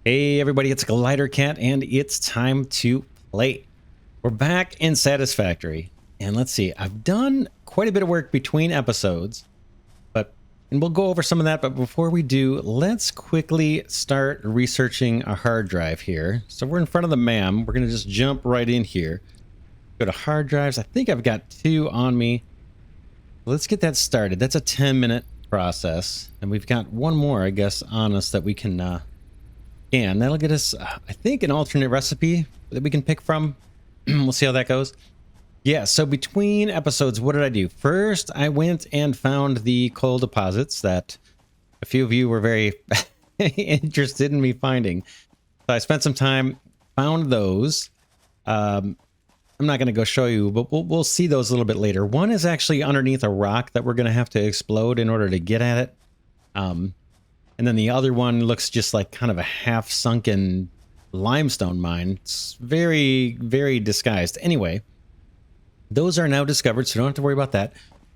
Hey everybody, it's Glidercat and it's time to play. We're back in Satisfactory and let's see, I've done quite a bit of work between episodes, and we'll go over some of that, but before we do, let's quickly start researching a hard drive here. So we're in front of the MAM, we're going to just jump right in here. Go to hard drives, I think I've got 2 on me. Let's get that started. That's a 10-minute process, and we've got one more, I guess, on us that we can and that'll get us, I think, an alternate recipe that we can pick from. We'll see how that goes. Yeah, so between episodes, what did I do? First, I went and found the coal deposits that a few of you were very interested in me finding. So I spent some time, found those. I'm not going to go show you, but we'll see those a little bit later. One is actually underneath a rock that we're going to have to explode in order to get at it. And then the other one looks just like kind of a half-sunken limestone mine. It's very, very disguised. Anyway, those are now discovered, so don't have to worry about that.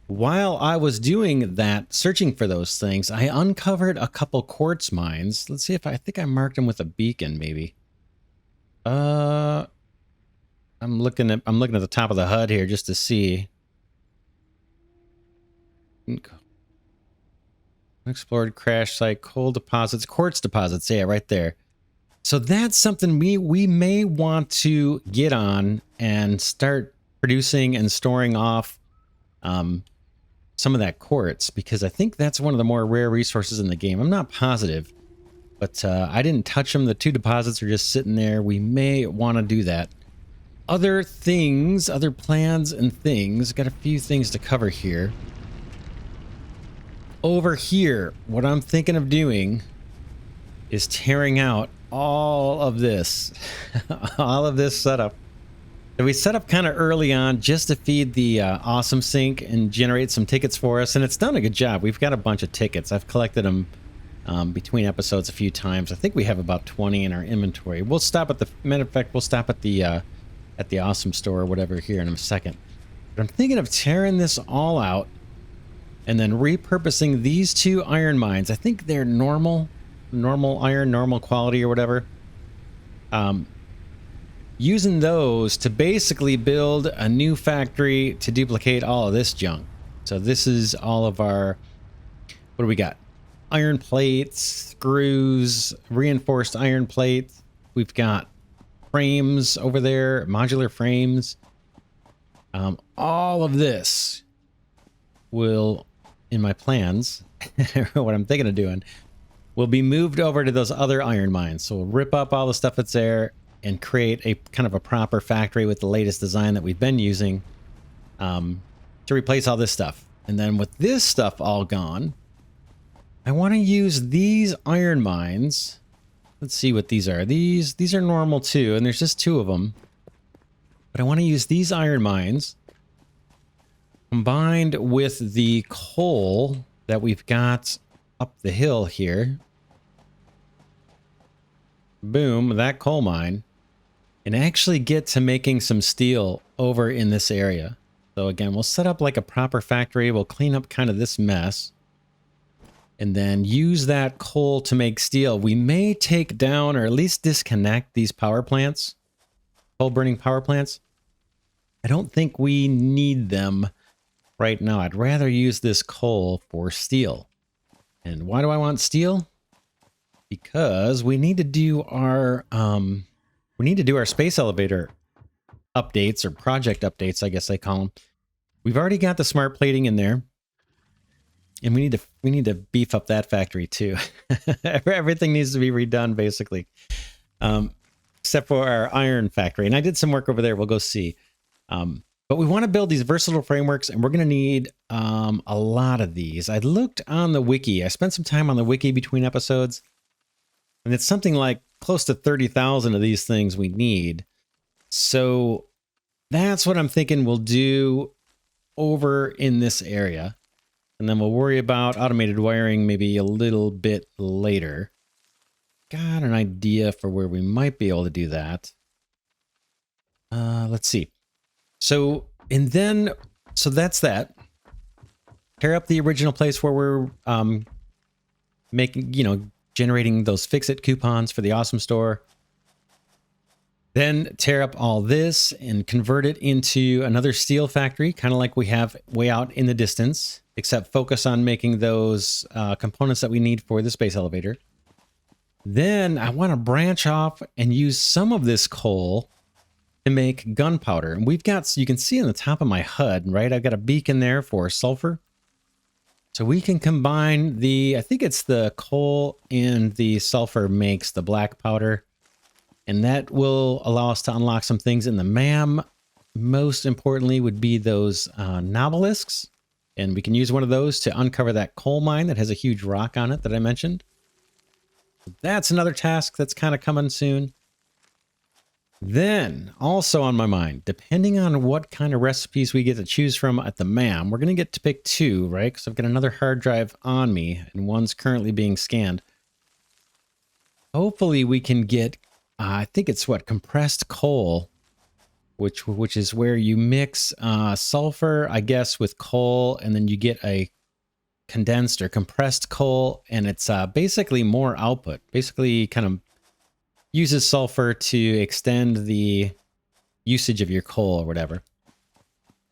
While I was doing that, searching for those things, I uncovered a couple quartz mines. Let's see if I think I marked them with a beacon, maybe. I'm looking at the top of the HUD here just to see. Explored crash site, coal deposits, quartz deposits. Yeah, right there. So that's something we may want to get on and start producing and storing off some of that quartz, because I think that's one of the more rare resources in the game. I'm not positive, but I didn't touch them. The 2 deposits are just sitting there. We may want to do that. Other things, other plans and things. Got a few things to cover here. Over here, what I'm thinking of doing is tearing out all of this, all of this setup. So we set up kind of early on just to feed the awesome sink and generate some tickets for us, and it's done a good job. We've got a bunch of tickets. I've collected them between episodes a few times. I think we have about 20 in our inventory. We'll stop at the, matter of fact, we'll stop at the awesome store or whatever here in a second. But I'm thinking of tearing this all out and then repurposing these 2 iron mines. I think they're normal iron, normal quality or whatever. Using those to basically build a new factory to duplicate all of this junk. So this is all of our, what do we got? Iron plates, screws, reinforced iron plates. We've got frames over there, modular frames. All of this will, in my plans, what I'm thinking of doing, will be moved over to those other iron mines. So we'll rip up all the stuff that's there and create a kind of a proper factory with the latest design that we've been using to replace all this stuff. And then with this stuff all gone, I want to use these iron mines. Let's see what these are. These are normal too, and there's just 2 of them. But I want to use these iron mines combined with the coal that we've got up the hill here. Boom, that coal mine. And actually get to making some steel over in this area. So again, we'll set up like a proper factory. We'll clean up kind of this mess. And then use that coal to make steel. We may take down or at least disconnect these power plants. Coal burning power plants. I don't think we need them right now. I'd rather use this coal for steel. And why do I want steel? Because we need to do our space elevator updates, or project updates, I guess I call them. We've already got the smart plating in there, and we need to beef up that factory too. Everything needs to be redone basically, except for our iron factory. And I did some work over there. We'll go see. But we want to build these versatile frameworks, and we're going to need a lot of these. I looked on the wiki. I spent some time on the wiki between episodes, and it's something like close to 30,000 of these things we need. So that's what I'm thinking we'll do over in this area. And then we'll worry about automated wiring maybe a little bit later. Got an idea for where we might be able to do that. Let's see. So that's that. Tear up the original place where we're making, generating those fix-it coupons for the Awesome Store. Then tear up all this and convert it into another steel factory, kind of like we have way out in the distance, except focus on making those components that we need for the space elevator. Then I want to branch off and use some of this coal to make gunpowder. And we've got, you can see on the top of my HUD, right? I've got a beacon there for sulfur. So we can combine the, I think it's the coal and the sulfur makes the black powder. And that will allow us to unlock some things in the MAM. Most importantly would be those nobelisks. And we can use one of those to uncover that coal mine that has a huge rock on it that I mentioned. That's another task that's kind of coming soon. Then, also on my mind, depending on what kind of recipes we get to choose from at the MAM, we're going to get to pick two, right? Because I've got another hard drive on me, and one's currently being scanned. Hopefully we can get, I think it's what, compressed coal, which is where you mix sulfur, I guess, with coal, and then you get a condensed or compressed coal, and it's basically more output. Basically kind of uses sulfur to extend the usage of your coal or whatever.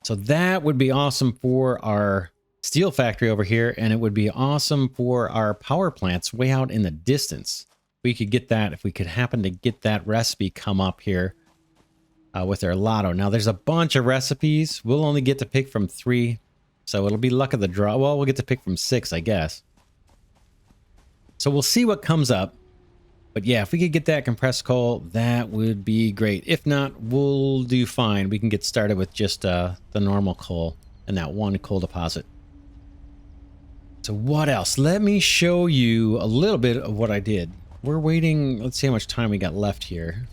So that would be awesome for our steel factory over here, and it would be awesome for our power plants way out in the distance. We could get that if we could happen to get that recipe come up here with our lotto. Now there's a bunch of recipes. We'll only get to pick from 3. So it'll be luck of the draw. Well, we'll get to pick from 6, I guess. So we'll see what comes up. But yeah, if we could get that compressed coal, that would be great. If not, we'll do fine. We can get started with just the normal coal and that one coal deposit. So what else? Let me show you a little bit of what I did. We're waiting. Let's see how much time we got left here.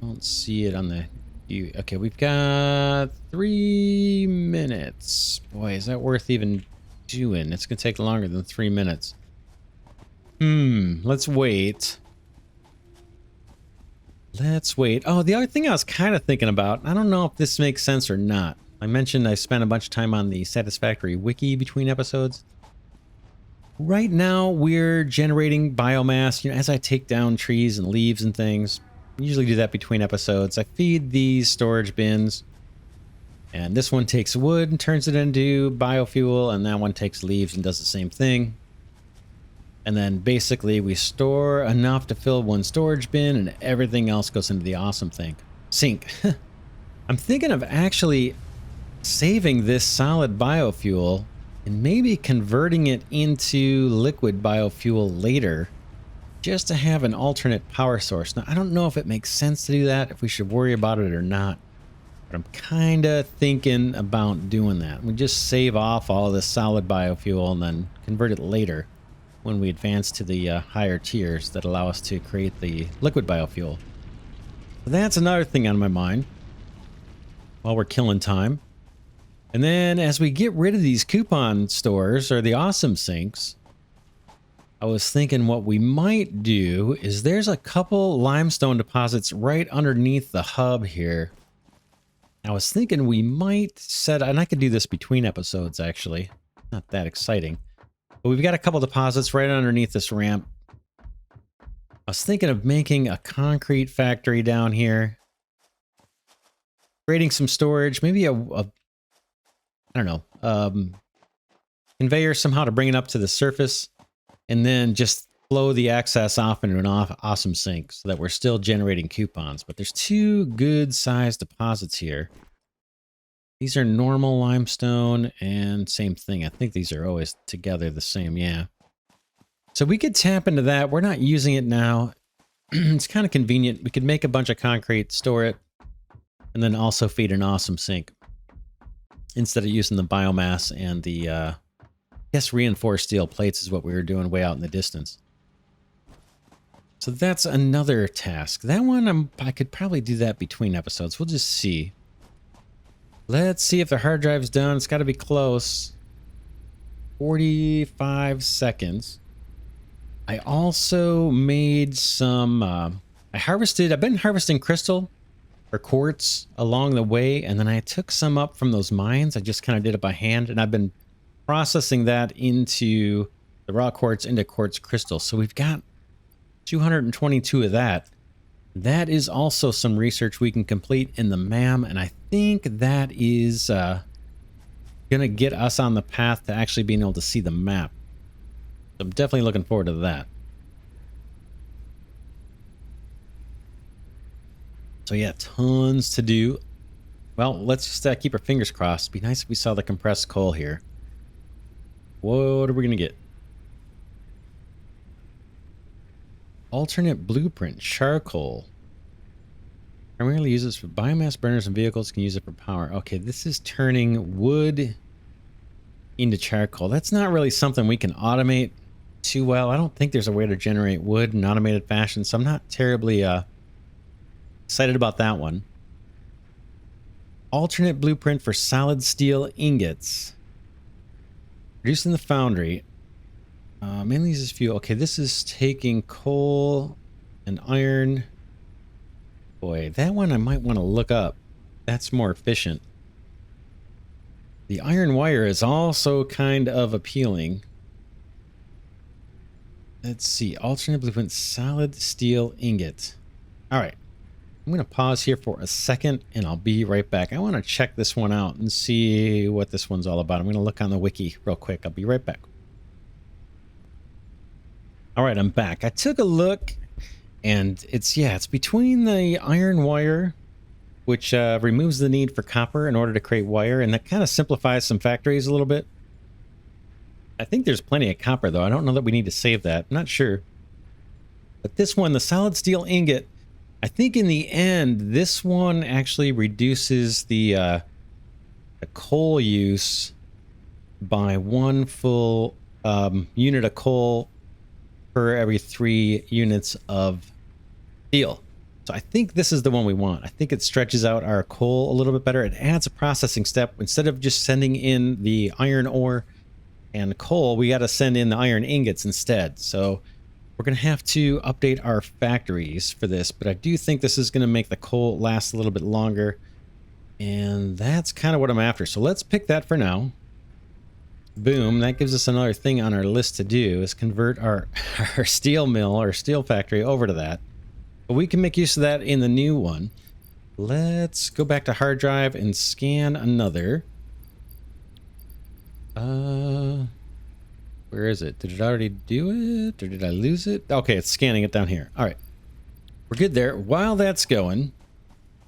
I don't see it on the... Okay, we've got 3 minutes. Boy, is that worth even doing? It's going to take longer than 3 minutes. Let's wait. Let's wait. Oh, the other thing I was kind of thinking about, I don't know if this makes sense or not. I mentioned I spent a bunch of time on the Satisfactory wiki between episodes. Right now, we're generating biomass, you know, as I take down trees and leaves and things. I usually do that between episodes. I feed these storage bins, and this one takes wood and turns it into biofuel, and that one takes leaves and does the same thing. And then basically we store enough to fill one storage bin, and everything else goes into the awesome sink. I'm thinking of actually saving this solid biofuel and maybe converting it into liquid biofuel later, just to have an alternate power source. Now, I don't know if it makes sense to do that, if we should worry about it or not, but I'm kind of thinking about doing that. We just save off all of this solid biofuel and then convert it later when we advance to the higher tiers that allow us to create the liquid biofuel. So that's another thing on my mind while we're killing time. And then as we get rid of these coupon stores or the awesome sinks, I was thinking what we might do is there's a couple limestone deposits right underneath the hub here. I was thinking we might set, and I could do this between episodes actually, not that exciting, but we've got a couple deposits right underneath this ramp. I was thinking of making a concrete factory down here, creating some storage, maybe a I don't know, conveyor somehow to bring it up to the surface, and then just flow the excess off into an awesome sink so that we're still generating coupons. But there's 2 good sized deposits here. These are normal limestone and same thing. I think these are always together the same. Yeah. So we could tap into that. We're not using it now. It's kind of convenient. We could make a bunch of concrete, store it, and then also feed an awesome sink instead of using the biomass and the, I guess reinforced steel plates is what we were doing way out in the distance. So that's another task. That one, I could probably do that between episodes. We'll just see. Let's see if the hard drive's done. It's got to be close. 45 seconds. I also made some, I've been harvesting crystal or quartz along the way, and then I took some up from those mines. I just kind of did it by hand, and I've been processing that into the the raw quartz into quartz crystal. So we've got 222 of that. That is also some research we can complete in the MAM, and I think that is going to get us on the path to actually being able to see the map. So I'm definitely looking forward to that. So yeah, tons to do. Well, let's just keep our fingers crossed. It'd be nice if we saw the compressed coal here. What are we going to get? Alternate blueprint, charcoal. Primarily uses for biomass burners and vehicles can use it for power. Okay, this is turning wood into charcoal. That's not really something we can automate too well. I don't think there's a way to generate wood in automated fashion, so I'm not terribly excited about that one. Alternate blueprint for solid steel ingots. Produced in the foundry. Mainly uses fuel. Okay, this is taking coal and iron. Boy, that one I might want to look up. That's more efficient. The iron wire is also kind of appealing. Let's see. Alternate blueprint, solid steel ingot. All right. I'm going to pause here for a second and I'll be right back. I want to check this one out and see what this one's all about. I'm going to look on the wiki real quick. I'll be right back. All right, I'm back. I took a look and it's between the iron wire, which removes the need for copper in order to create wire, and that kind of simplifies some factories a little bit. I think there's plenty of copper, though. I don't know that we need to save that. I'm not sure. But this one, the solid steel ingot, I think in the end, this one actually reduces the coal use by 1 full unit of coal per every 3 units of steel. So I think this is the one we want. I think it stretches out our coal a little bit better. It adds a processing step. Instead of just sending in the iron ore and coal, we got to send in the iron ingots instead. So we're going to have to update our factories for this, but I do think this is going to make the coal last a little bit longer. And that's kind of what I'm after. So let's pick that for now. Boom. That gives us another thing on our list to do, is convert our steel mill or steel factory over to that. But we can make use of that in the new one. Let's go back to hard drive and scan another. Where is it? Did it already do it? Or did I lose it? Okay, it's scanning it down here. All right. We're good there. While that's going,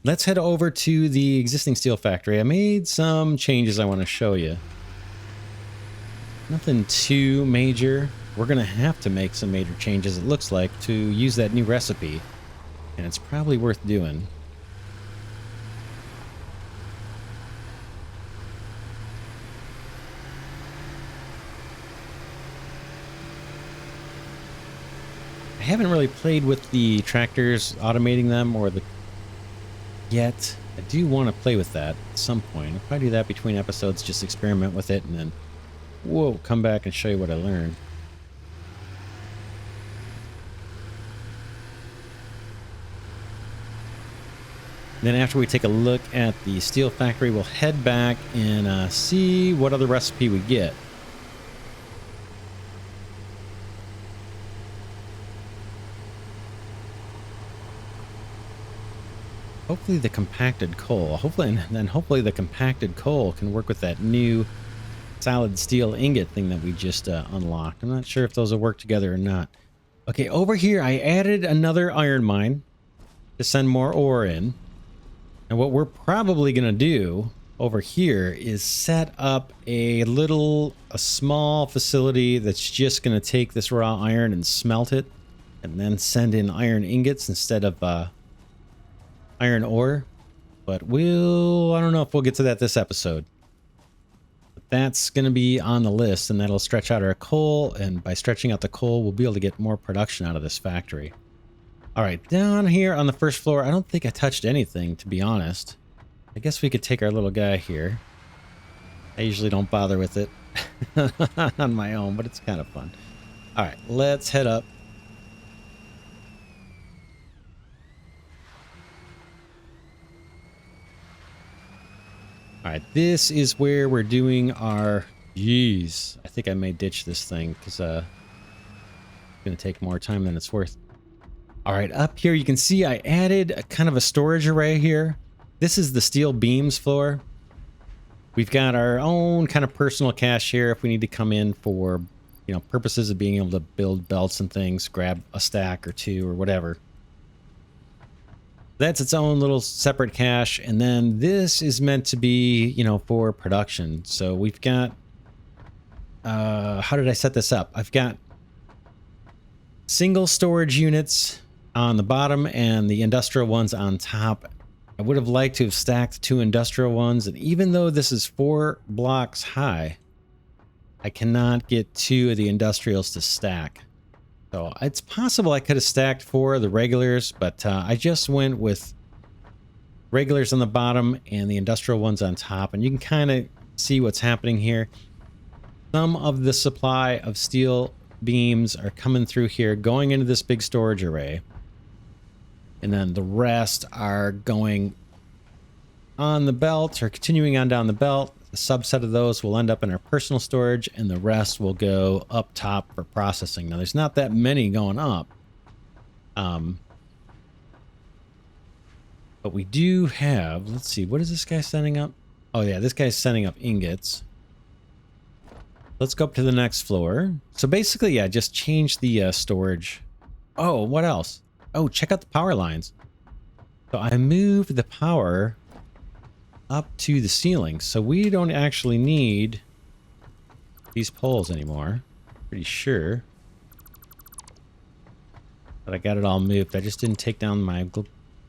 let's head over to the existing steel factory. I made some changes I want to show you. Nothing too major. We're going to have to make some major changes, it looks like, to use that new recipe. And it's probably worth doing. I haven't really played with the tractors, automating them, or the yet. I do want to play with that at some point. I'll probably do that between episodes, just experiment with it, and then, whoa, come back and show you what I learned. Then after we take a look at the steel factory, we'll head back and see what other recipe we get. Hopefully the compacted coal. Hopefully the compacted coal can work with that new solid steel ingot thing that we just unlocked. I'm not sure if those will work together or not. Okay, over here I added another iron mine to send more ore in. And what we're probably going to do over here is set up a small facility that's just going to take this raw iron and smelt it, and then send in iron ingots instead of iron ore. But I don't know if we'll get to that this episode. But that's going to be on the list, and that'll stretch out our coal, and by stretching out the coal, we'll be able to get more production out of this factory. All right, down here on the first floor, I don't think I touched anything, to be honest. I guess we could take our little guy here. I usually don't bother with it on my own, but it's kind of fun. All right, let's head up. All right, this is where we're doing our Jeez. I think I may ditch this thing because it's going to take more time than it's worth. All right, up here you can see I added a kind of a storage array here. This is the steel beams floor. We've got our own kind of personal cache here if we need to come in for, you know, purposes of being able to build belts and things, grab a stack or two or whatever. That's its own little separate cache. And then this is meant to be, you know, for production. So we've got, how did I set this up? I've got single storage units on the bottom and the industrial ones on top. I would have liked to have stacked 2 industrial ones, and even though this is 4 blocks high, I cannot get 2 of the industrials to stack. So it's possible I could have stacked 4 of the regulars, but I just went with regulars on the bottom and the industrial ones on top, and you can kind of see what's happening here. Some of the supply of steel beams are coming through here, going into this big storage array. And then the rest are going on the belt or continuing on down the belt. A subset of those will end up in our personal storage, and the rest will go up top for processing. Now, there's not that many going up. But we do have, let's see, what is this guy sending up? Oh, yeah, this guy's sending up ingots. Let's go up to the next floor. So basically, yeah, just change the storage. Oh, what else? Oh, check out the power lines. So I moved the power up to the ceiling. So we don't actually need these poles anymore. Pretty sure. But I got it all moved. I just didn't take down my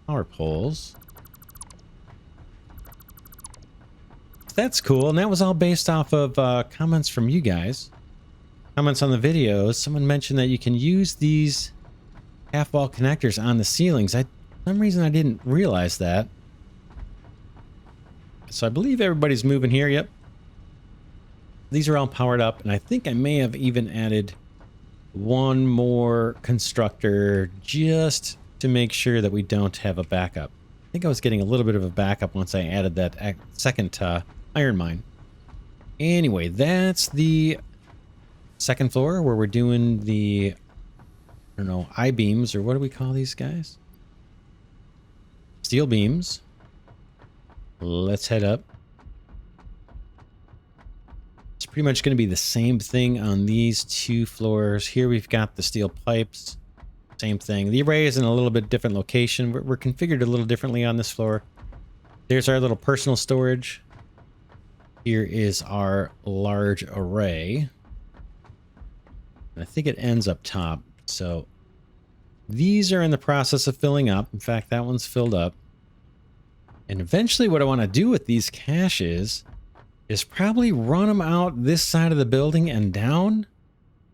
power poles. That's cool. And that was all based off of comments from you guys. Comments on the videos. Someone mentioned that you can use these half-wall connectors on the ceilings. For some reason I didn't realize that. So I believe everybody's moving here. Yep. These are all powered up, and I think I may have even added one more constructor just to make sure that we don't have a backup. I think I was getting a little bit of a backup once I added that second iron mine. Anyway, that's the second floor where we're doing the, I don't know, I-beams, or what do we call these guys? Steel beams. Let's head up. It's pretty much going to be the same thing on these 2 floors. Here we've got the steel pipes. Same thing. The array is in a little bit different location. We're configured a little differently on this floor. There's our little personal storage. Here is our large array. And I think it ends up top. So these are in the process of filling up. In fact, that one's filled up. And eventually what I want to do with these caches is probably run them out this side of the building and down,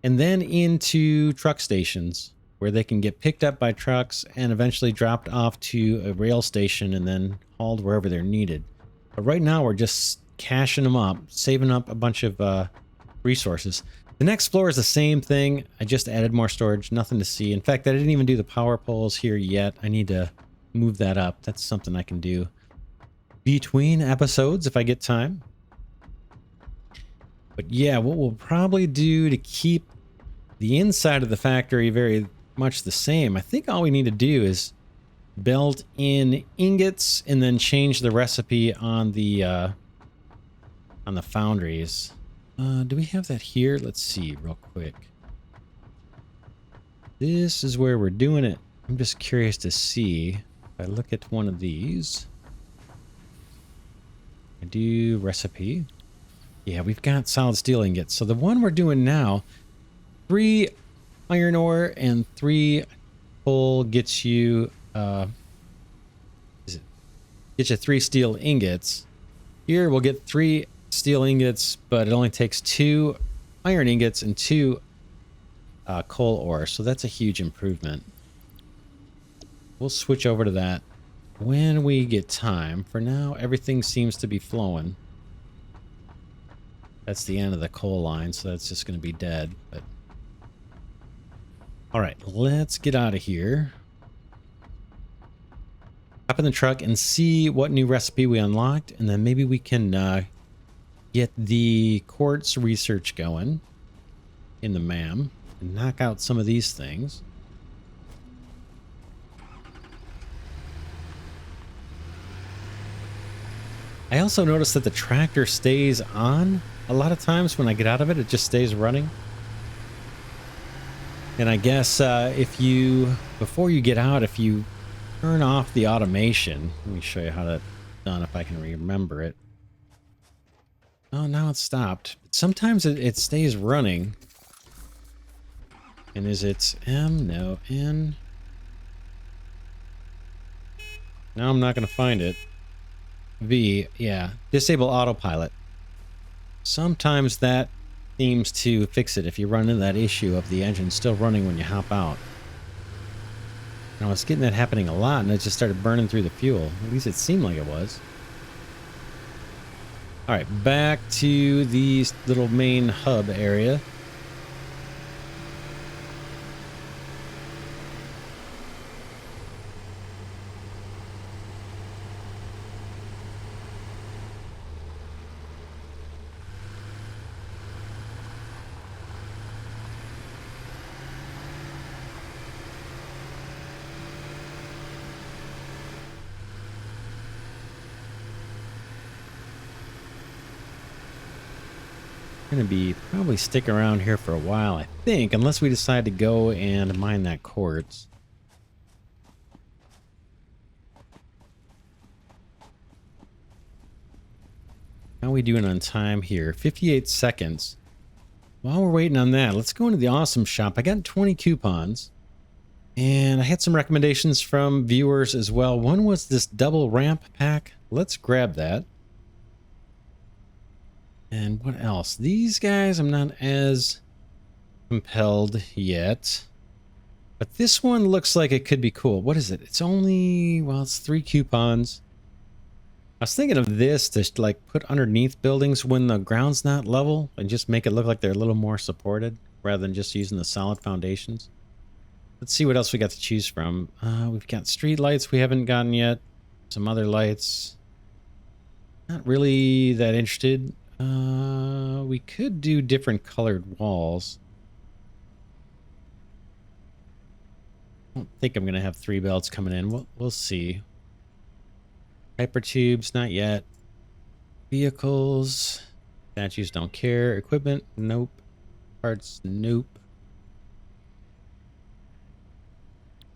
and then into truck stations where they can get picked up by trucks and eventually dropped off to a rail station and then hauled wherever they're needed. But right now we're just caching them up, saving up a bunch of resources. The next floor is the same thing. I just added more storage, nothing to see. In fact, I didn't even do the power poles here yet. I need to move that up. That's something I can do between episodes if I get time. But yeah, what we'll probably do to keep the inside of the factory very much the same, I think all we need to do is belt in ingots and then change the recipe on the foundries. Do we have that here? Let's see real quick. This is where we're doing it. I'm just curious to see if I look at one of these. I do recipe. Yeah, we've got solid steel ingots. So the one we're doing now, 3 iron ore and 3 coal gets you gets you 3 steel ingots. Here we'll get 3 steel ingots, but it only takes 2 iron ingots and 2 coal ore. So that's a huge improvement. We'll switch over to that when we get time. For now, everything seems to be flowing. That's the end of the coal line, so that's just going to be dead. But all right, let's get out of here. Hop in the truck and see what new recipe we unlocked, and then maybe we can get the quartz research going in the MAM and knock out some of these things. I also noticed that the tractor stays on a lot of times. When I get out of it, it just stays running. And I guess if you, before you get out, if you turn off the automation, let me show you how that's done if I can remember it. Oh, now it's stopped. Sometimes it stays running. And is it M? No, N. Now I'm not going to find it. V, yeah. Disable autopilot. Sometimes that seems to fix it if you run into that issue of the engine still running when you hop out. And I was getting that happening a lot, and it just started burning through the fuel. At least it seemed like it was. Alright, back to the little main hub area. Going to be probably stick around here for a while, I think, unless we decide to go and mine that quartz. How are we doing on time here? 58 seconds. While we're waiting on that, let's go into the awesome shop. I got 20 coupons, and I had some recommendations from viewers as well. One was this double ramp pack. Let's grab that. And what else? These guys I'm not as compelled yet. But this one looks like it could be cool. What is it? It's only, well, it's 3 coupons. I was thinking of this to like put underneath buildings when the ground's not level and just make it look like they're a little more supported rather than just using the solid foundations. Let's see what else we got to choose from. We've got street lights we haven't gotten yet. Some other lights. Not really that interested. We could do different colored walls. I don't think I'm going to have 3 belts coming in. We'll see. Hypertubes, not yet. Vehicles. Statues, don't care. Equipment, nope. Parts, nope.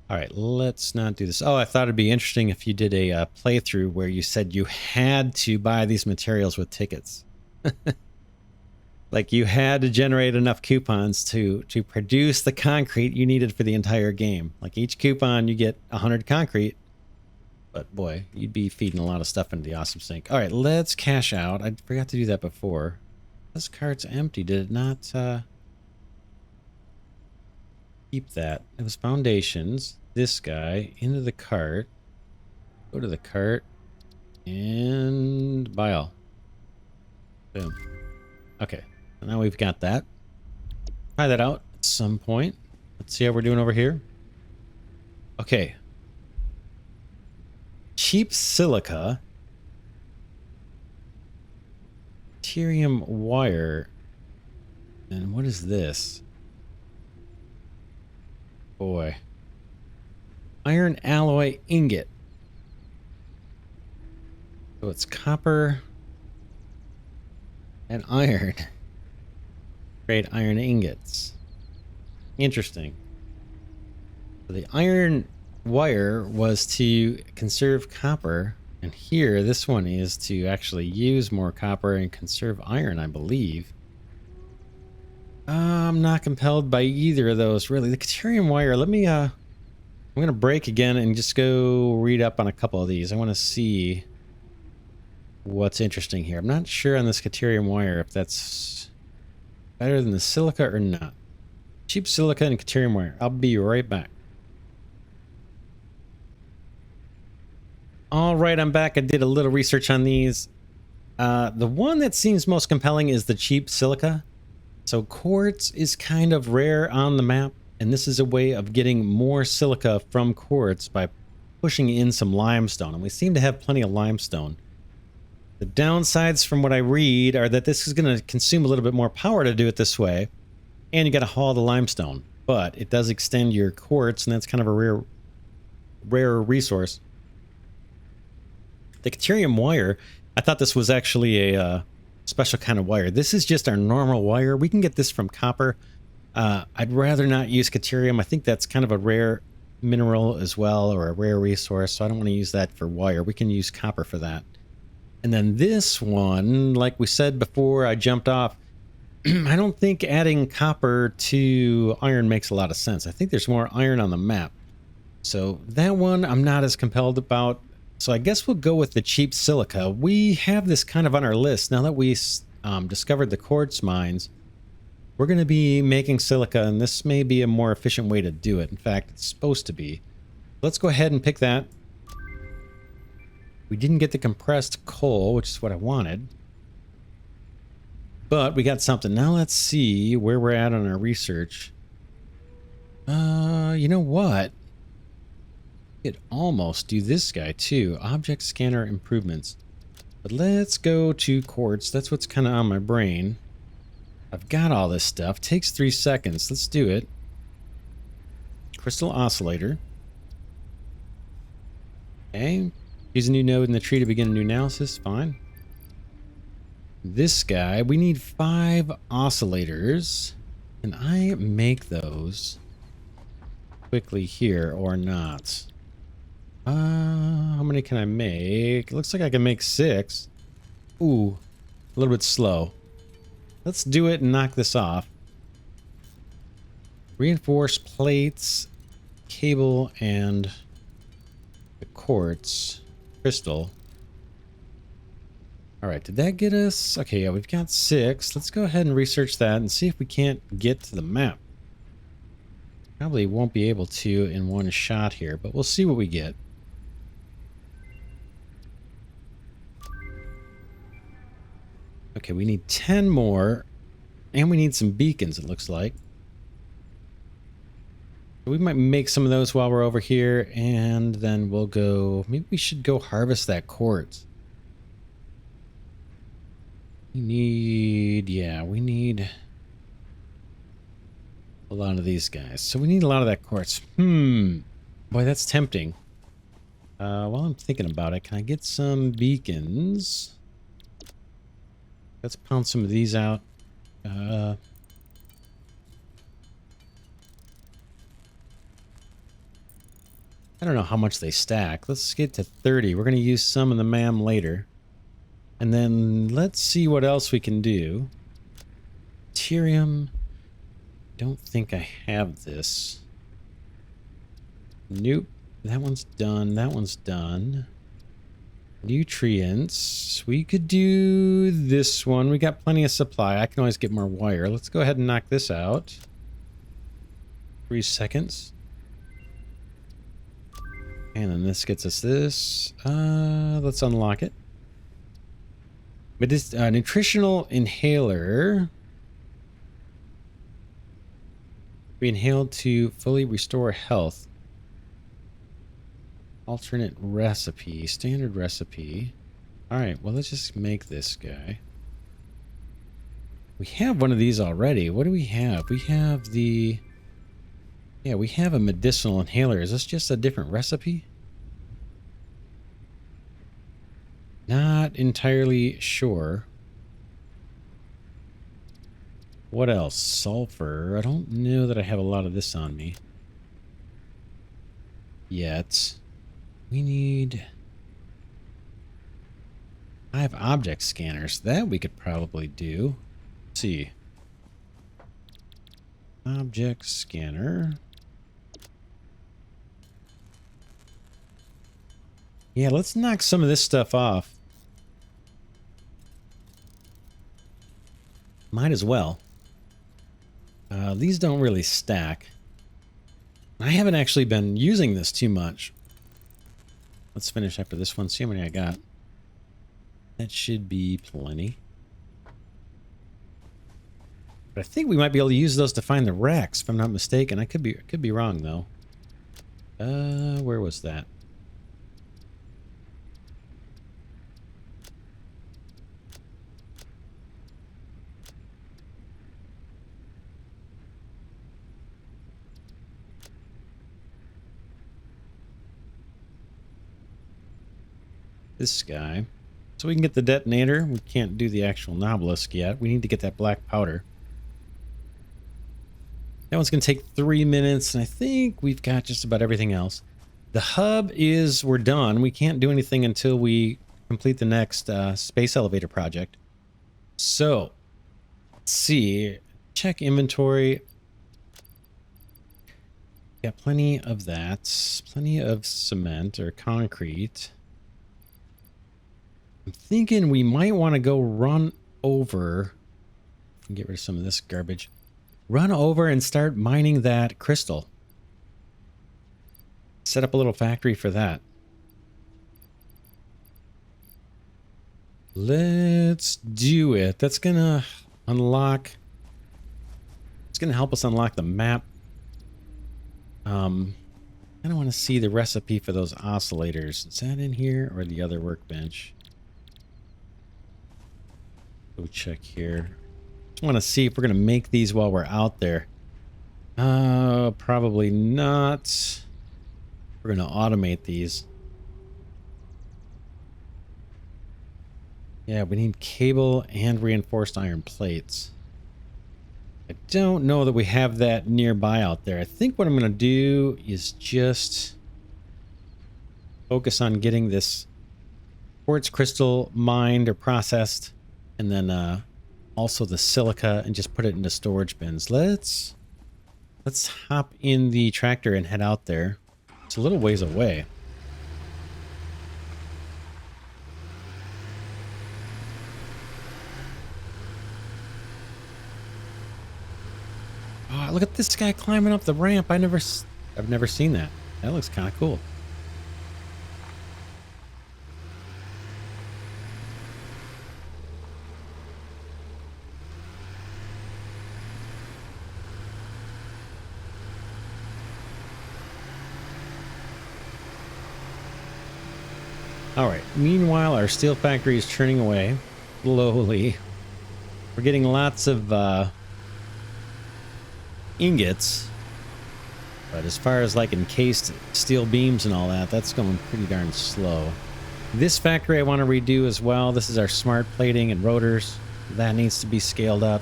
Alright, let's not do this. Oh, I thought it'd be interesting if you did a playthrough where you said you had to buy these materials with tickets. Like you had to generate enough coupons to produce the concrete you needed for the entire game. Like each coupon you get 100 concrete. But boy, you'd be feeding a lot of stuff into the awesome sink. All right, let's cash out. I forgot to do that before. This cart's empty. Did it not keep that? It was foundations. This guy into the cart. Go to the cart and buy all. Boom. Okay, so now we've got that. Try that out at some point. Let's see how we're doing over here. Okay. Cheap silica. Keterium wire. And what is this? Boy. Iron alloy ingot. So it's copper and iron. Create iron ingots. Interesting. So the iron wire was to conserve copper, and here this one is to actually use more copper and conserve iron, I believe. I'm not compelled by either of those, really. The Keterium wire, let me I'm gonna break again and just go read up on a couple of these. I want to see what's interesting here. I'm not sure on this Keterium wire if that's better than the silica or not. Cheap silica and Keterium wire. I'll be right back. All right, I'm back. I did a little research on these. The one that seems most compelling is the cheap silica. So quartz is kind of rare on the map, and this is a way of getting more silica from quartz by pushing in some limestone. And we seem to have plenty of limestone. The downsides from what I read are that this is going to consume a little bit more power to do it this way, and you got to haul the limestone. But it does extend your quartz, and that's kind of a rare resource. The Keterium Wire, I thought this was actually a special kind of wire. This is just our normal wire. We can get this from copper. I'd rather not use Keterium. I think that's kind of a rare mineral as well, or a rare resource, so I don't want to use that for wire. We can use copper for that. And then this one, like we said before I jumped off, I don't think adding copper to iron makes a lot of sense. I think there's more iron on the map. So that one I'm not as compelled about. So I guess we'll go with the cheap silica. We have this kind of on our list. Now that we discovered the quartz mines, we're going to be making silica, and this may be a more efficient way to do it. In fact, it's supposed to be. Let's go ahead and pick that. We didn't get the compressed coal, which is what I wanted. But we got something. Now let's see where we're at on our research. You know what? We could almost do this guy too. Object scanner improvements. But let's go to quartz. That's what's kind of on my brain. I've got all this stuff. Takes 3 seconds. Let's do it. Crystal oscillator. Okay. Use a new node in the tree to begin a new analysis. Fine. This guy, we need 5 oscillators. Can I make those quickly here or not? How many can I make? It looks like I can make 6. Ooh, a little bit slow. Let's do it and knock this off. Reinforced plates, cable, and the quartz crystal. All right, did that get us? Okay, yeah, we've got 6. Let's go ahead and research that and see if we can't get to the map. Probably won't be able to in one shot here, but we'll see what we get. Okay, we need 10 more, and we need some beacons, it looks like. We might make some of those while we're over here, and then we'll go... Maybe we should go harvest that quartz. We need... Yeah, we need a lot of these guys. So we need a lot of that quartz. Boy, that's tempting. While I'm thinking about it, can I get some beacons? Let's pound some of these out. I don't know how much they stack. Let's get to 30. We're going to use some in the MAM later. And then let's see what else we can do. Keterium. Don't think I have this. Nope. That one's done. That one's done. Nutrients. We could do this one. We got plenty of supply. I can always get more wire. Let's go ahead and knock this out. 3 seconds. And then this gets us this. Let's unlock it. But this nutritional inhaler. We inhaled to fully restore health. Alternate recipe. Standard recipe. Alright, well, let's just make this guy. We have one of these already. What do we have? We have the... Yeah, we have a medicinal inhaler. Is this just a different recipe? Not entirely sure. What else? Sulfur. I don't know that I have a lot of this on me yet. We need 5 object scanners. That we could probably do. Let's see. Object scanner. Yeah, let's knock some of this stuff off. Might as well. These don't really stack. I haven't actually been using this too much. Let's finish after this one. See how many I got. That should be plenty. But I think we might be able to use those to find the wrecks, if I'm not mistaken. I could be wrong though. Where was that? this guy. So we can get the detonator. We can't do the actual obelisk yet. We need to get that black powder. That one's going to take 3 minutes, and I think we've got just about everything else. The hub is, we're done. We can't do anything until we complete the next space elevator project. So, let's see. Check inventory. Got plenty of that. Plenty of cement or concrete. I'm thinking we might want to go run over and get rid of some of this garbage. Run over and start mining that crystal. Set up a little factory for that. Let's do it. That's gonna unlock. It's gonna help us unlock the map. I don't want to see the recipe for those oscillators. Is that in here or the other workbench? Go check here. Just want to see if we're gonna make these while we're out there. Probably not. We're gonna automate these. Yeah, we need cable and reinforced iron plates. I don't know that we have that nearby out there. I think what I'm going to do is just focus on getting this quartz crystal mined or processed, and then also the silica, and just put it into storage bins. Let's hop in the tractor and head out there. It's a little ways away. Oh, look at this guy climbing up the ramp. I've never seen that. That looks kind of cool. All right. Meanwhile, our steel factory is churning away slowly. We're getting lots of ingots, but as far as like encased steel beams and all that, that's going pretty darn slow. This factory I want to redo as well. This is our smart plating and rotors. That needs to be scaled up.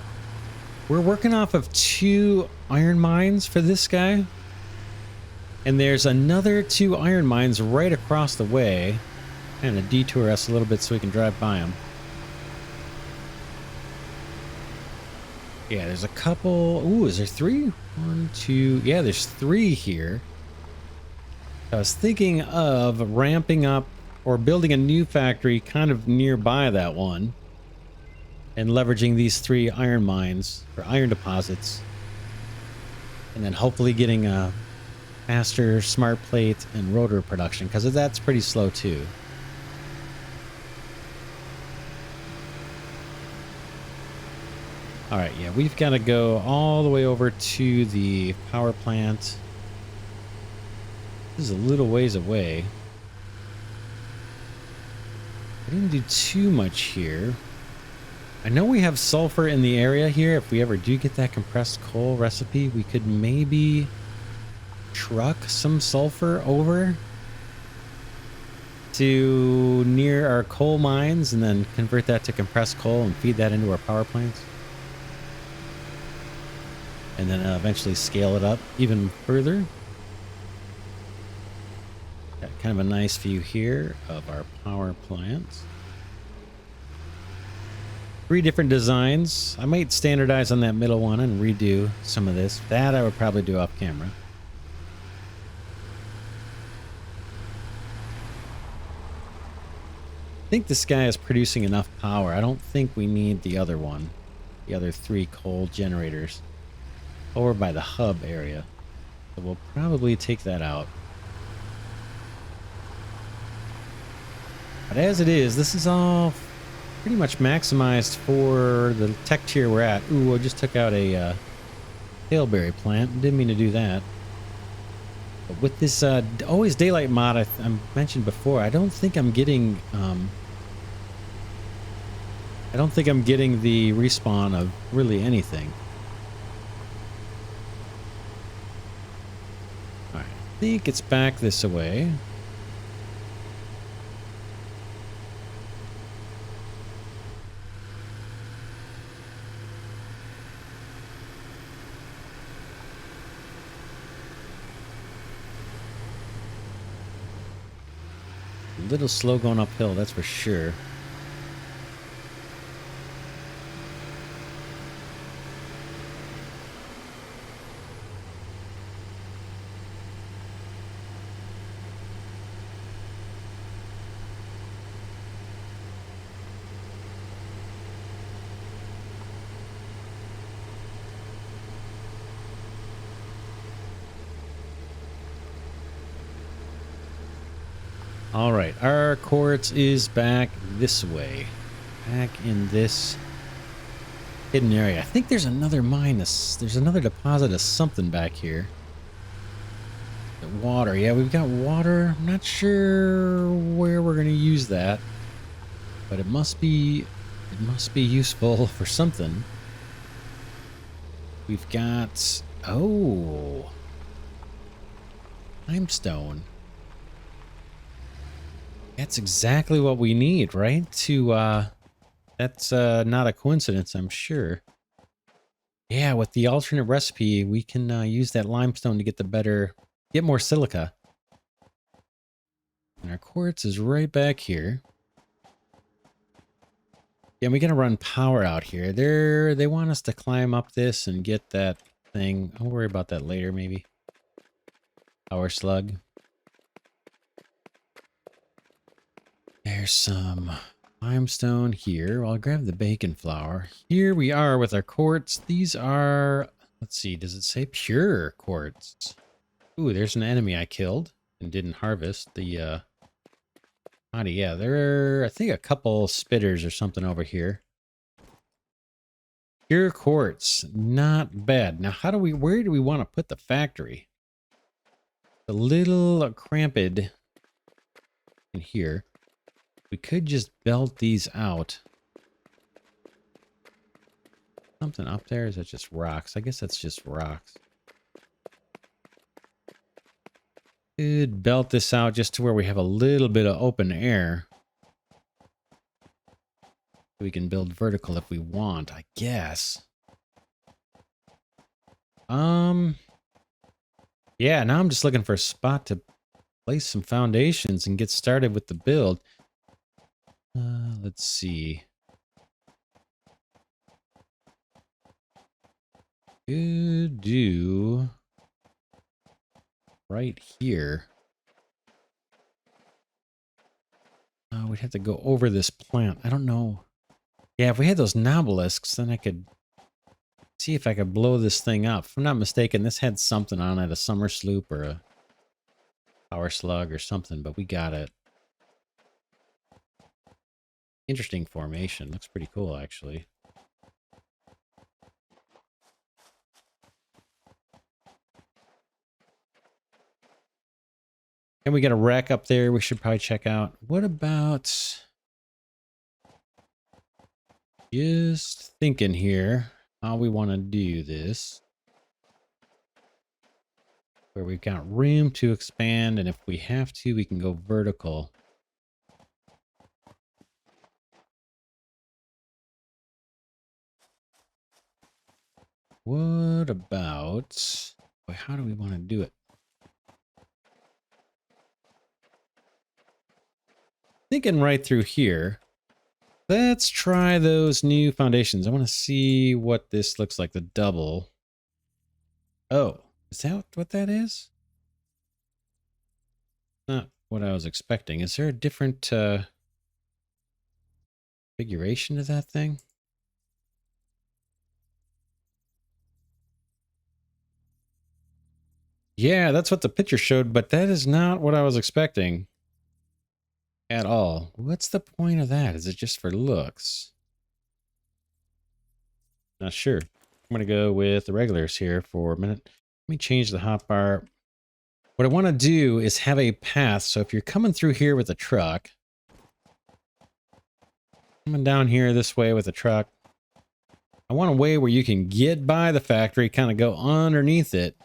We're working off of 2 iron mines for this guy, and there's another 2 iron mines right across the way. Kind of detour us a little bit so we can drive by them. Yeah, there's a couple. Ooh, is there 3? 1, 2. Yeah, there's 3 here. I was thinking of ramping up or building a new factory kind of nearby that one, and leveraging these 3 iron mines or iron deposits, and then hopefully getting a faster smart plate and rotor production, because that's pretty slow too. All right, yeah, we've got to go all the way over to the power plant. This is a little ways away. I didn't do too much here. I know we have sulfur in the area here. If we ever do get that compressed coal recipe, we could maybe truck some sulfur over to near our coal mines and then convert that to compressed coal and feed that into our power plants. And then eventually scale it up even further. Got kind of a nice view here of our power plant. 3 different designs. I might standardize on that middle one and redo some of this. That I would probably do off camera. I think this guy is producing enough power. I don't think we need the other one. The other 3 coal generators. Over by the hub area. So we'll probably take that out. But as it is, this is all pretty much maximized for the tech tier we're at. Ooh, I just took out a tailberry plant. Didn't mean to do that. But with this always daylight mod I mentioned before, I don't think I'm getting the respawn of really anything. I think it's back this way. A little slow going uphill, that's for sure. All right, our quartz is back this way. Back in this hidden area. I think there's another mine. There's another deposit of something back here. The water. Yeah, we've got water. I'm not sure where we're going to use that. But it must be useful for something. We've got... Oh. Limestone. That's exactly what we need, right? That's not a coincidence, I'm sure. Yeah, with the alternate recipe, we can use that limestone to get more silica. And our quartz is right back here. Yeah, we gotta run power out here. They want us to climb up this and get that thing. I'll worry about that later, maybe. Power slug. There's some limestone here. I'll grab the bacon flour. Here we are with our quartz. These are, let's see, does it say pure quartz? Ooh, there's an enemy I killed and didn't harvest. The body, yeah, there are, I think, a couple spitters or something over here. Pure quartz, not bad. Now, where do we want to put the factory? A little cramped in here. We could just belt these out. Something up there? Is that just rocks? I guess that's just rocks. Could belt this out just to where we have a little bit of open air. We can build vertical if we want, I guess. Yeah, now I'm just looking for a spot to place some foundations and get started with the build. Let's see. Could do right here. We'd have to go over this plant. I don't know. Yeah, if we had those nobelisks, then I could see if I could blow this thing up. If I'm not mistaken, this had something on it, a summer sloop or a power slug or something, but we got it. Interesting formation. Looks pretty cool, actually. And we got a wreck up there we should probably check out. What about... Just thinking here how we want to do this. Where we've got room to expand, and if we have to, we can go vertical. What about... Boy, how do we want to do it? Thinking right through here. Let's try those new foundations. I want to see what this looks like, the double. Oh, is that what that is? Not what I was expecting. Is there a different configuration to that thing? Yeah, that's what the picture showed, but that is not what I was expecting. At all. What's the point of that? Is it just for looks? Not sure. I'm going to go with the regulars here for a minute. Let me change the hotbar. What I want to do is have a path. So if you're coming through here with a truck, coming down here this way with a truck, I want a way where you can get by the factory, kind of go underneath it,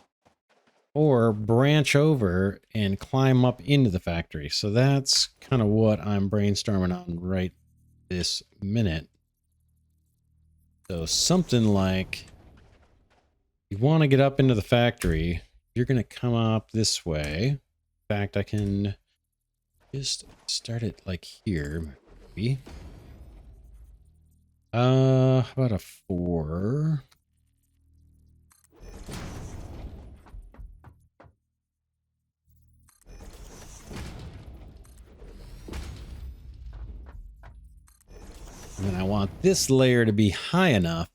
or branch over and climb up into the factory. So that's kind of what I'm brainstorming on right this minute. So something like, you want to get up into the factory, you're going to come up this way. In fact, I can Just start it like here, maybe. How about a 4? And then I want this layer to be high enough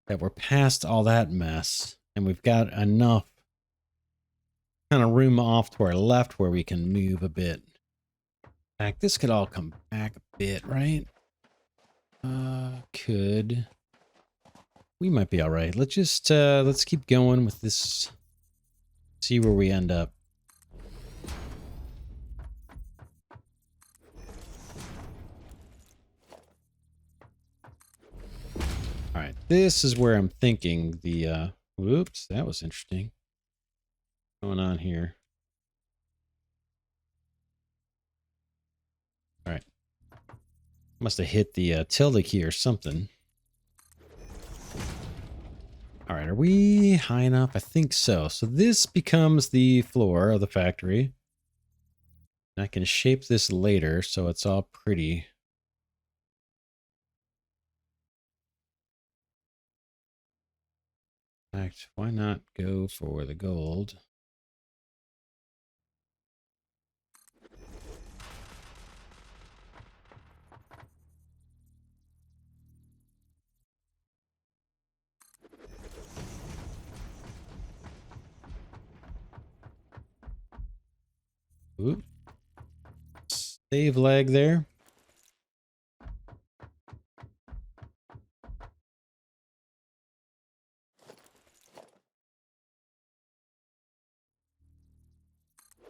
that we're past all that mess. And we've got enough kind of room off to our left where we can move a bit. In fact, this could all come back a bit, right? Could. We might be all right. Let's just, let's keep going with this. See where we end up. All right, this is where I'm thinking the, whoops, that was interesting. What's going on here? All right. Must have hit the tilde key or something. All right, are we high enough? I think so. So this becomes the floor of the factory. And I can shape this later so it's all pretty. In fact, why not go for the gold? Oop. Save lag there.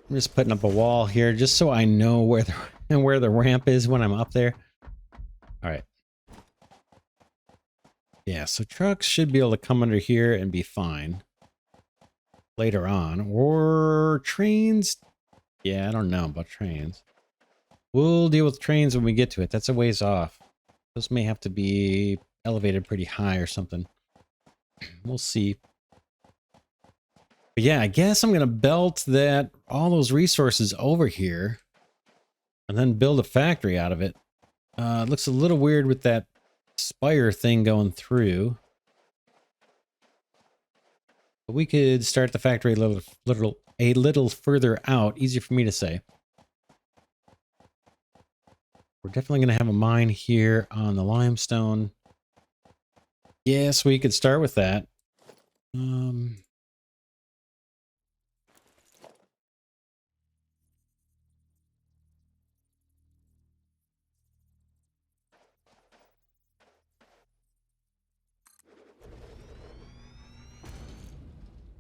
I'm just putting up a wall here just so I know where the ramp is when I'm up there. All right. Yeah, so trucks should be able to come under here and be fine later on. Or trains. Yeah, I don't know about trains. We'll deal with trains when we get to it. That's a ways off. Those may have to be elevated pretty high or something. We'll see. But yeah, I guess I'm going to belt all those resources over here and then build a factory out of it. It looks a little weird with that spire thing going through. But we could start the factory a little further out. Easier for me to say. We're definitely going to have a mine here on the limestone. Yes, we could start with that.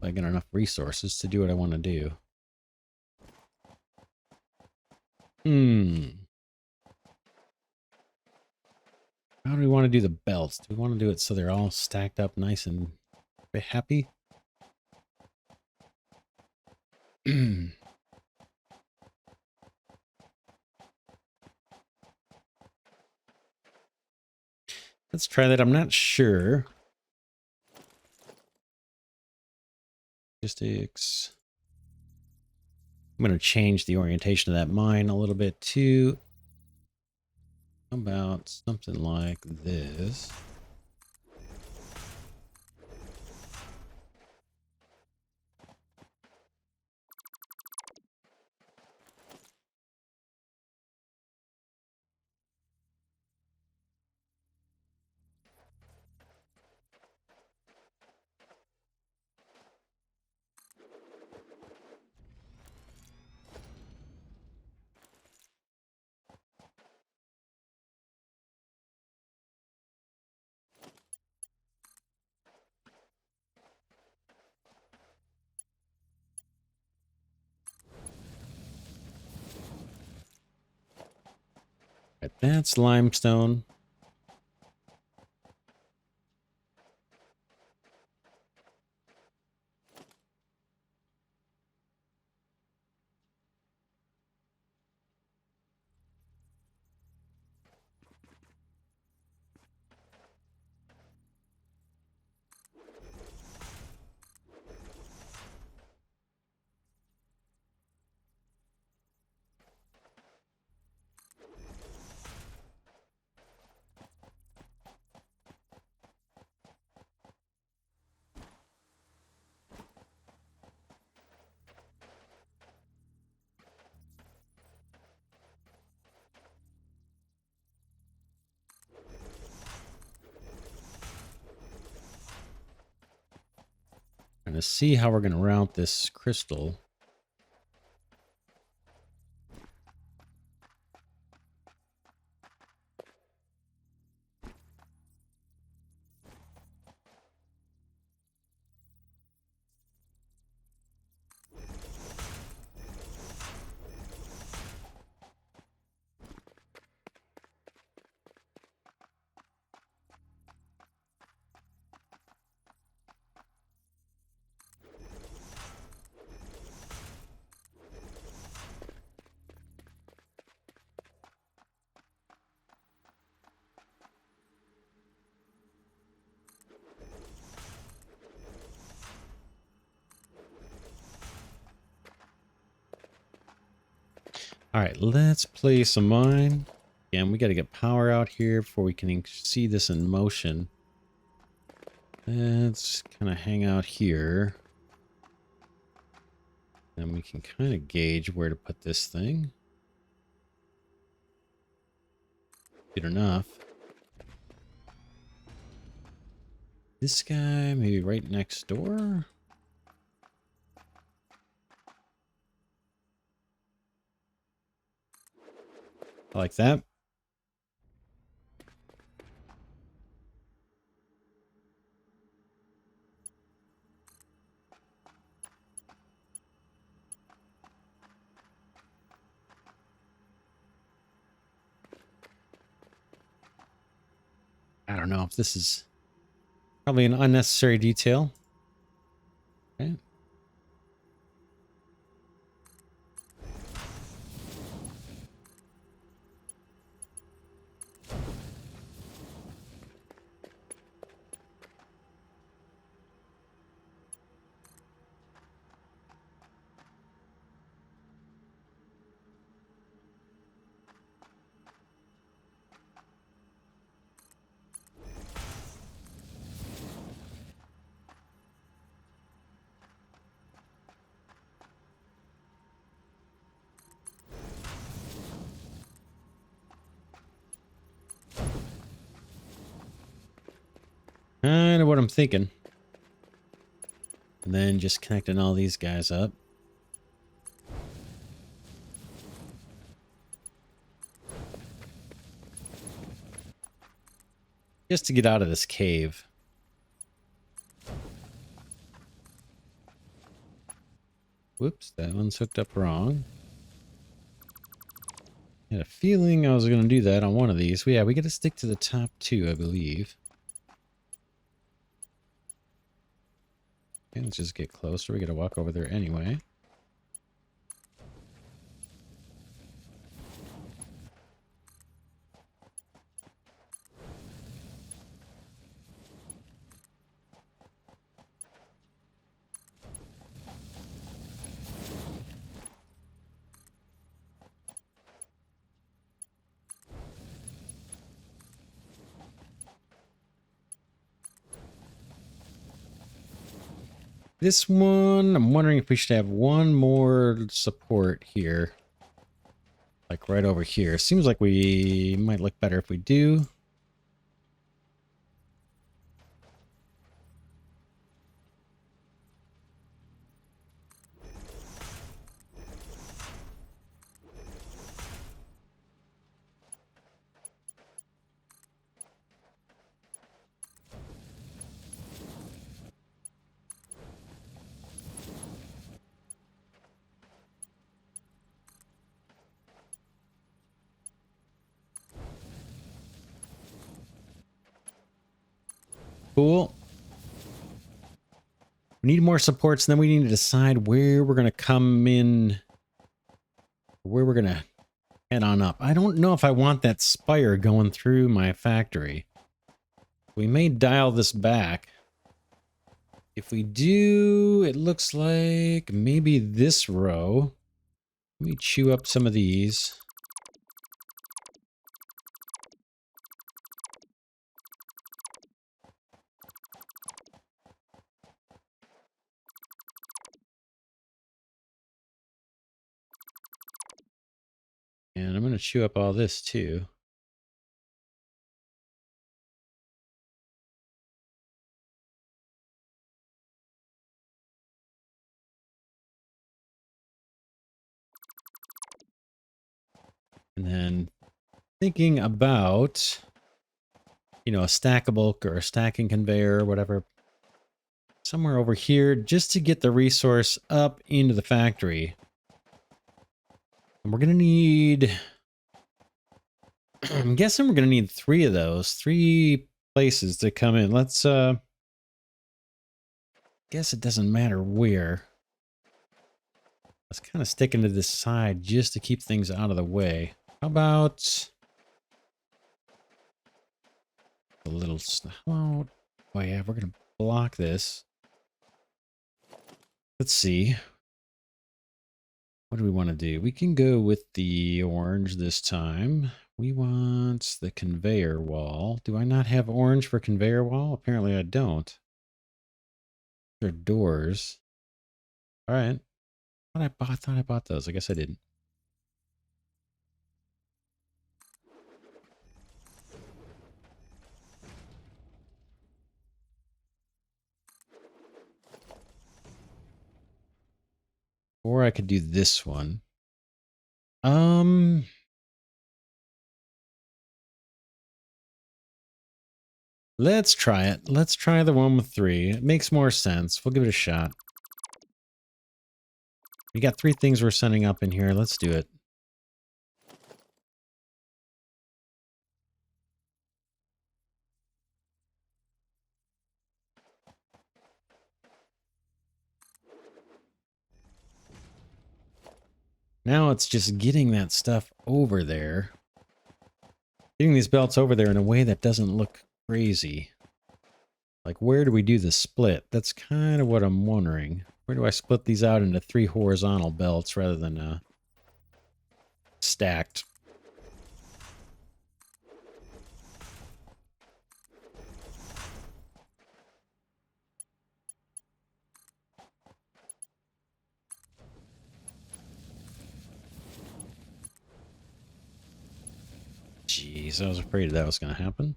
I get enough resources to do what I want to do. How do we want to do the belts? Do we want to do it so they're all stacked up nice and happy? Let's try that. I'm not sure. Logistics. I'm going to change the orientation of that mine a little bit too. How about something like this? Right, that's limestone. Trying to see how we're going to route this crystal. All right, let's place a mine. Again, we got to get power out here before we can see this in motion. Let's kind of hang out here. And we can kind of gauge where to put this thing. Good enough. This guy, maybe right next door. I like that. I don't know if this is probably an unnecessary detail. Okay. Kind of what I'm thinking. And then just connecting all these guys up. Just to get out of this cave. Whoops, that one's hooked up wrong. I had a feeling I was going to do that on one of these. Well, yeah, we got to stick to the top two, I believe. Okay, let's just get closer. We got to walk over there anyway. This one, I'm wondering if we should have one more support here. Like right over here. Seems like we might look better if we do. Cool. We need more supports, and then we need to decide where we're going to come in. Where we're going to head on up. I don't know if I want that spire going through my factory. We may dial this back. If we do, it looks like maybe this row. Let me chew up some of these. And I'm going to chew up all this too. And then thinking about, you know, a stackable or a stacking conveyor or whatever, somewhere over here just to get the resource up into the factory. And we're going to need, I'm guessing we're going to need 3 of those, 3 places to come in. Let's, guess it doesn't matter where. Let's kind of stick into this side just to keep things out of the way. How about a little, well, oh yeah, we're going to block this. Let's see. What do we want to do? We can go with the orange this time. We want the conveyor wall. Do I not have orange for conveyor wall? Apparently I don't. They're doors. All right. Thought I bought those. I guess I didn't. Or I could do this one. Let's try it. Let's try the one with 3. It makes more sense. We'll give it a shot. We got 3 things we're sending up in here. Let's do it. Now it's just getting that stuff over there. Getting these belts over there in a way that doesn't look crazy. Like, where do we do the split? That's kind of what I'm wondering. Where do I split these out into 3 horizontal belts rather than stacked? Jeez, I was afraid that was going to happen.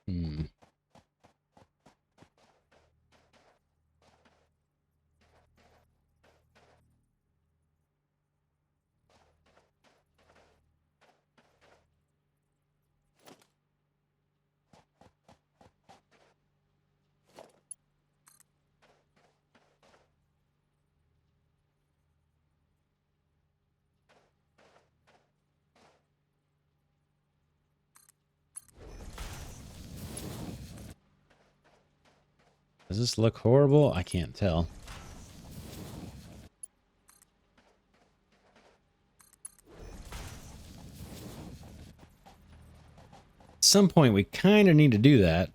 Hmm. Does this look horrible? I can't tell. At some point, we kind of need to do that.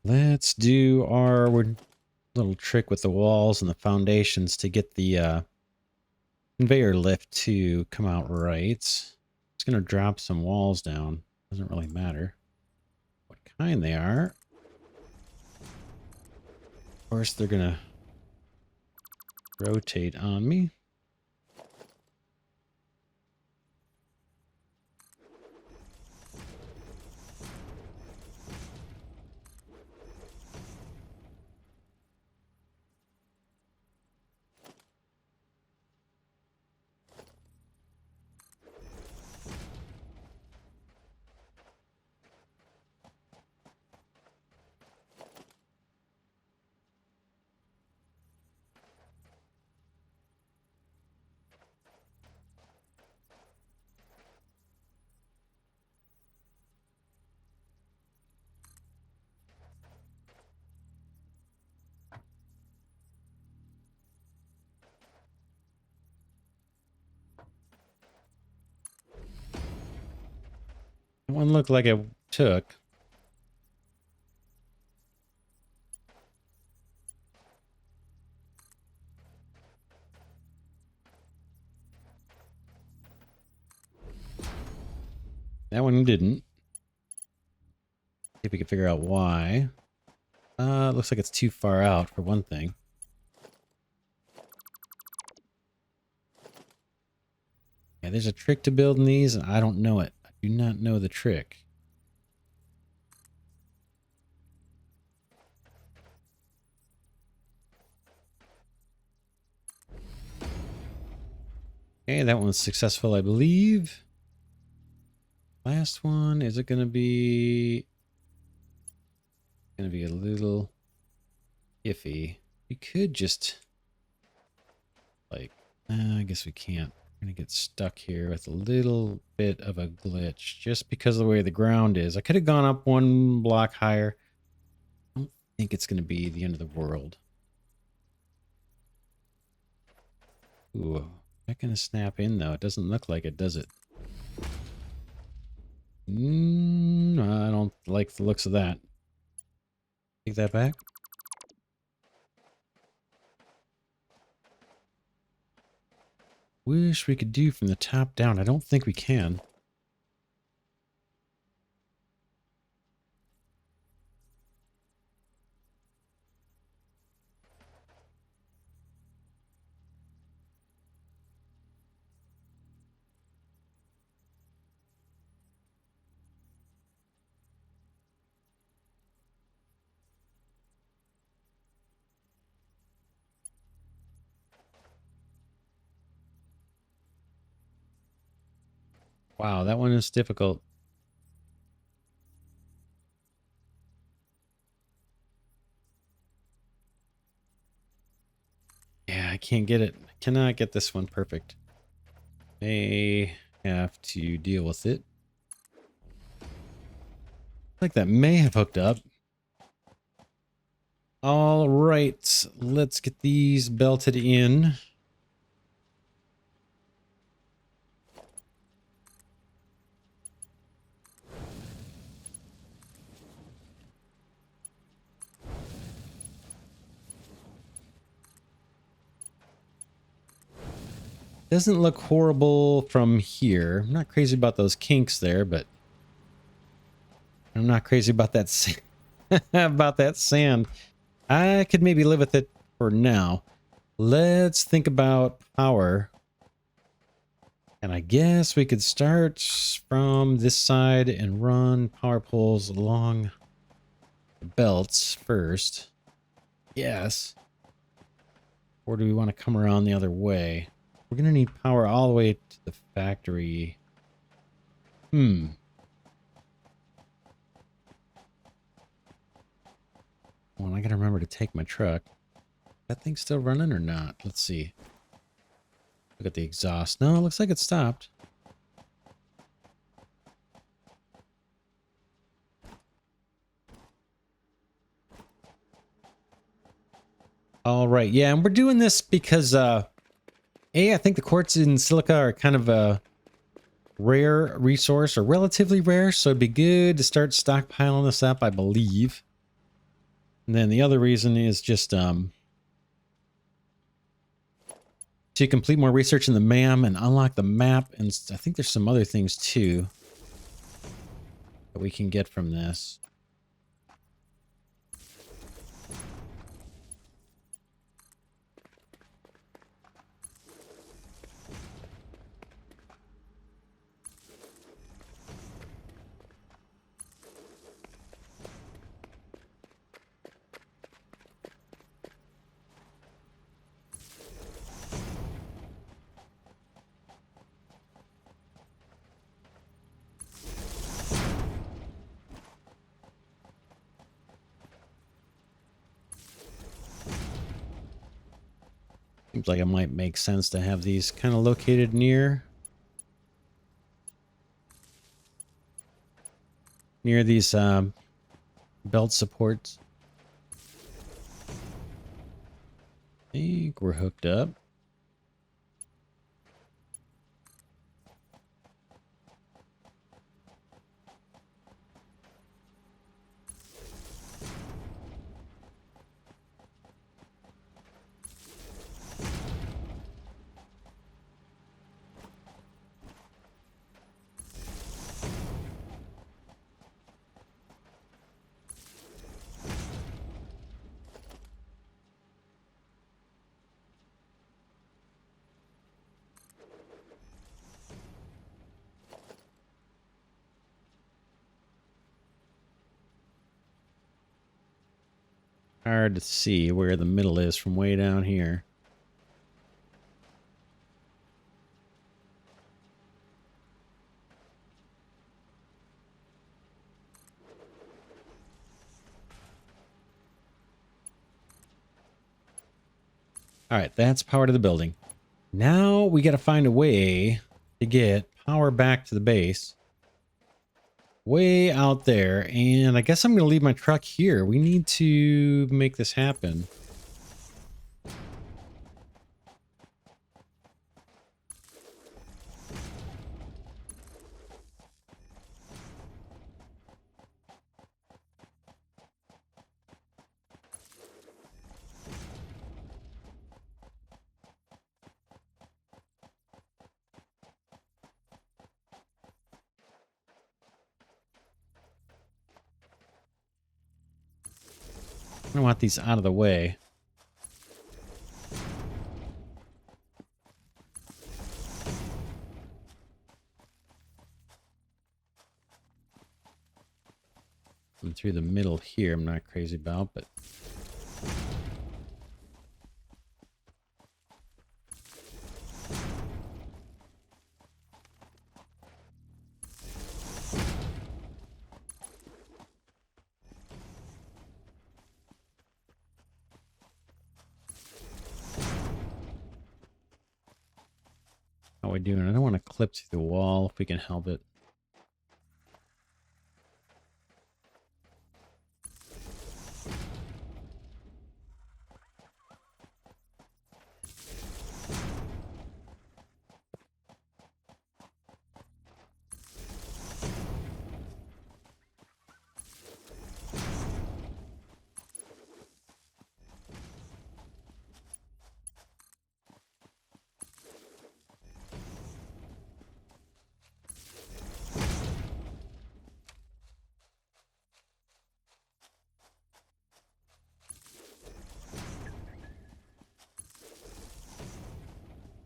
Let's do our little trick with the walls and the foundations to get the conveyor lift to come out right. It's going to drop some walls down. Doesn't really matter what kind they are. Of course, they're going to rotate on me. one looked like it took. That one didn't. See if we can figure out why. It looks like it's too far out for one thing. Yeah, there's a trick to building these, and I don't know it. I do not know the trick. Okay, that one's successful, I believe. Last one, is it going to be... Going to be a little iffy. We could just... Like, I guess we can't. We're going to get stuck here with a little bit of a glitch just because of the way the ground is. I could have gone up one block higher. I don't think it's going to be the end of the world. Ooh, not going to snap in though. It doesn't look like it, does it? I don't like the looks of that. Take that back. Wish we could do from the top down. I don't think we can. Wow, that one is difficult. Yeah, I can't get it. I cannot get this one perfect. May have to deal with it. Like that may have hooked up. All right, let's get these belted in. Doesn't look horrible from here. I'm not crazy about those kinks there, but I'm not crazy about that about that sand. I could maybe live with it for now. Let's think about power. And I guess we could start from this side and run power poles along the belts first. Yes. Or do we want to come around the other way? We're going to need power all the way to the factory. Well, I got to remember to take my truck. That thing's still running or not? Let's see. Look at the exhaust. No, it looks like it stopped. All right. Yeah, and we're doing this because, I think the quartz and silica are kind of a rare resource, or relatively rare, so it'd be good to start stockpiling this up, I believe. And then the other reason is just to complete more research in the MAM and unlock the map, and I think there's some other things too that we can get from this. Seems like it might make sense to have these kind of located near these belt supports. I think we're hooked up. hard to see where the middle is from way down here. All right, that's power to the building. Now we got to find a way to get power back to the base. Way out there. And I guess I'm going to leave my truck here. We need to make this happen. I want these out of the way. And through the middle here, I'm not crazy about, but... How are we doing? I don't want to clip to the wall if we can help it.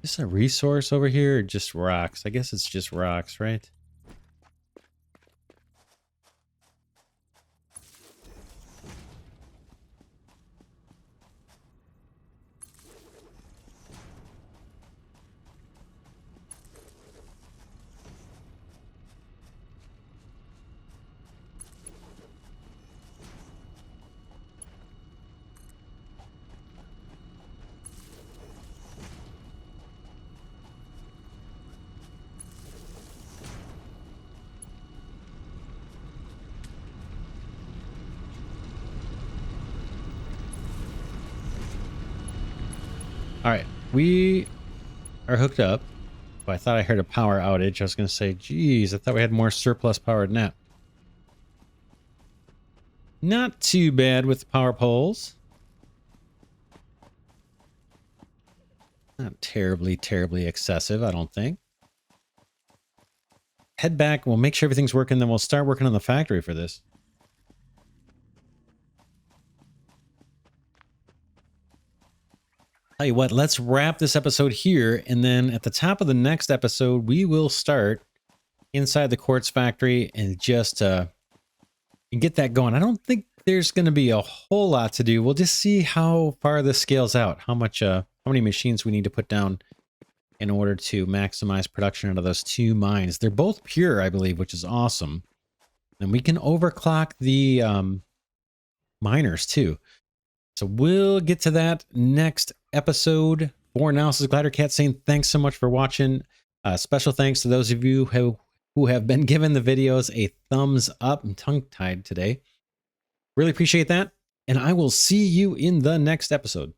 Is this a resource over here or just rocks? I guess it's just rocks, right? All right, we are hooked up. Oh, I thought I heard a power outage. I was going to say, geez, I thought we had more surplus power than that. Not too bad with the power poles. Not terribly, terribly excessive, I don't think. Head back, we'll make sure everything's working, then we'll start working on the factory for this. Tell you what, let's wrap this episode here, and then at the top of the next episode, we will start inside the quartz factory and just get that going. I don't think there's going to be a whole lot to do. We'll just see how far this scales out, how many machines we need to put down in order to maximize production out of those two mines. They're both pure, I believe, which is awesome. And we can overclock the miners too. So we'll get to that next episode. For now, this is Glidercat saying thanks so much for watching. Special thanks to those of you who have been giving the videos a thumbs up. I'm tongue-tied today. Really appreciate that. And I will see you in the next episode.